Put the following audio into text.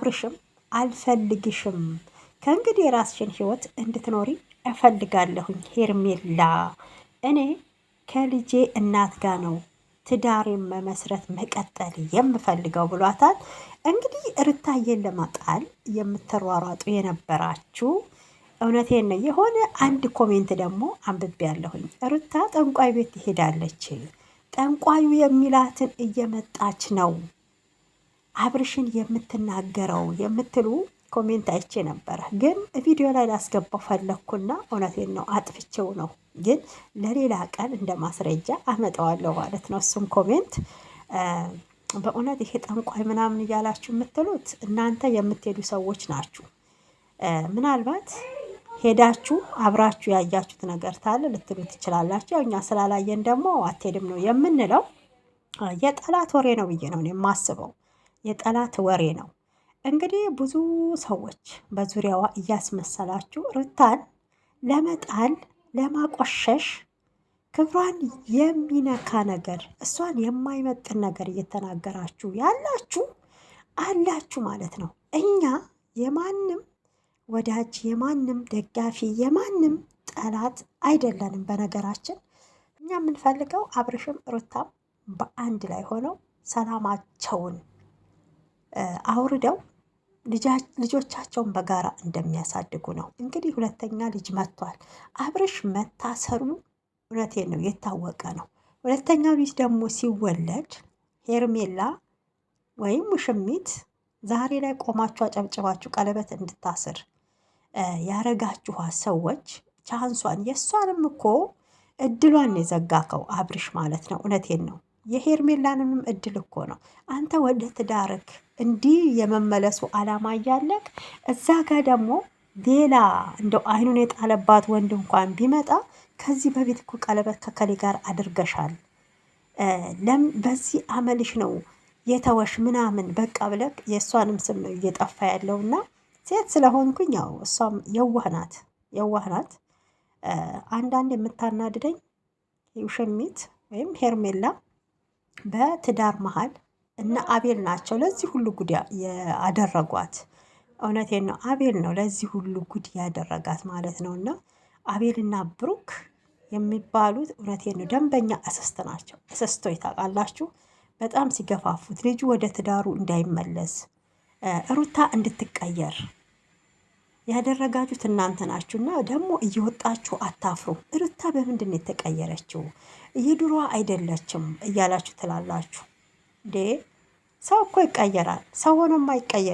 አብርሽም አልፈልግሽም፣ ከእንግዲህ የራስሽን ህይወት እንድትኖሪ እፈልጋለሁኝ ሄርሜላ፣ እኔ ከልጄ እናት ጋር ነው ትዳሬን መመስረት መቀጠል የምፈልገው ብሏታል። እንግዲህ ሩታዬን ለማጣል የምትሯሯጡ የነበራችሁ እውነቴን ነው። የሆነ አንድ ኮሜንት ደግሞ አንብቤ ያለሁኝ ሩታ ጠንቋይ ቤት ትሄዳለች፣ ጠንቋዩ የሚላትን እየመጣች ነው አብርሽን የምትናገረው የምትሉ ኮሜንት አይቼ ነበረ። ግን ቪዲዮ ላይ ላስገባው ፈለግኩና እውነቴን ነው አጥፍቼው ነው፣ ግን ለሌላ ቀን እንደ ማስረጃ አመጣዋለሁ ማለት ነው። እሱም ኮሜንት በእውነት ይሄ ጠንቋይ ምናምን እያላችሁ የምትሉት እናንተ የምትሄዱ ሰዎች ናችሁ። ምናልባት ሄዳችሁ አብራችሁ ያያችሁት ነገር ታለ ልትሉ ትችላላችሁ። ያው እኛ ስላላየን ደግሞ አትሄድም ነው የምንለው። የጠላት ወሬ ነው ብዬ ነው የማስበው። የጠላት ወሬ ነው። እንግዲህ ብዙ ሰዎች በዙሪያዋ እያስመሰላችሁ ሩታን ለመጣል ለማቆሸሽ ክብሯን የሚነካ ነገር እሷን የማይመጥን ነገር እየተናገራችሁ ያላችሁ አላችሁ ማለት ነው። እኛ የማንም ወዳጅ የማንም ደጋፊ የማንም ጠላት አይደለንም። በነገራችን እኛ የምንፈልገው አብርሽም ሩታም በአንድ ላይ ሆነው ሰላማቸውን አውርደው ልጆቻቸውን በጋራ እንደሚያሳድጉ ነው። እንግዲህ ሁለተኛ ልጅ መጥቷል። አብርሽ መታሰሩ እውነቴን ነው የታወቀ ነው። ሁለተኛው ልጅ ደግሞ ሲወለድ ሄርሜላ ወይም ሙሽሚት ዛሬ ላይ ቆማችሁ አጨብጭባችሁ ቀለበት እንድታስር ያረጋችኋት ሰዎች ቻንሷን የእሷንም እኮ እድሏን የዘጋከው አብርሽ ማለት ነው። እውነቴን ነው። የሄርሜላንንም እድል እኮ ነው። አንተ ወደ ትዳርክ እንዲህ የመመለሱ አላማ እያለቅ እዛ ጋር ደግሞ ሌላ እንደው አይኑን የጣለባት ወንድ እንኳን ቢመጣ ከዚህ በፊት እኮ ቀለበት ከከሌ ጋር አድርገሻል፣ በዚህ አመልሽ ነው የተወሽ ምናምን በቃ ብለክ የእሷንም ስም ነው እየጠፋ ያለውና ሴት ስለሆንኩኝ ያው እሷም የዋህ ናት። አንዳንድ የምታናድደኝ ውሽሚት ወይም ሄርሜላ በትዳር መሀል እና አቤል ናቸው ለዚህ ሁሉ ጉድ ያደረጓት። እውነቴን ነው፣ አቤል ነው ለዚህ ሁሉ ጉድ ያደረጋት ማለት ነው። እና አቤልና ብሩክ የሚባሉት እውነቴን ነው ደንበኛ እስስት ናቸው። እስስቶ ታውቃላችሁ፣ በጣም ሲገፋፉት ልጁ ወደ ትዳሩ እንዳይመለስ ሩታ እንድትቀየር ያደረጋችሁት እናንተ ናችሁና ደግሞ እየወጣችሁ አታፍሩ። ሩታ በምንድን ነው የተቀየረችው? የድሮ አይደለችም እያላችሁ ትላላችሁ። ሰው እኮ ይቀየራል። ሰው ሆኖ የማይቀየር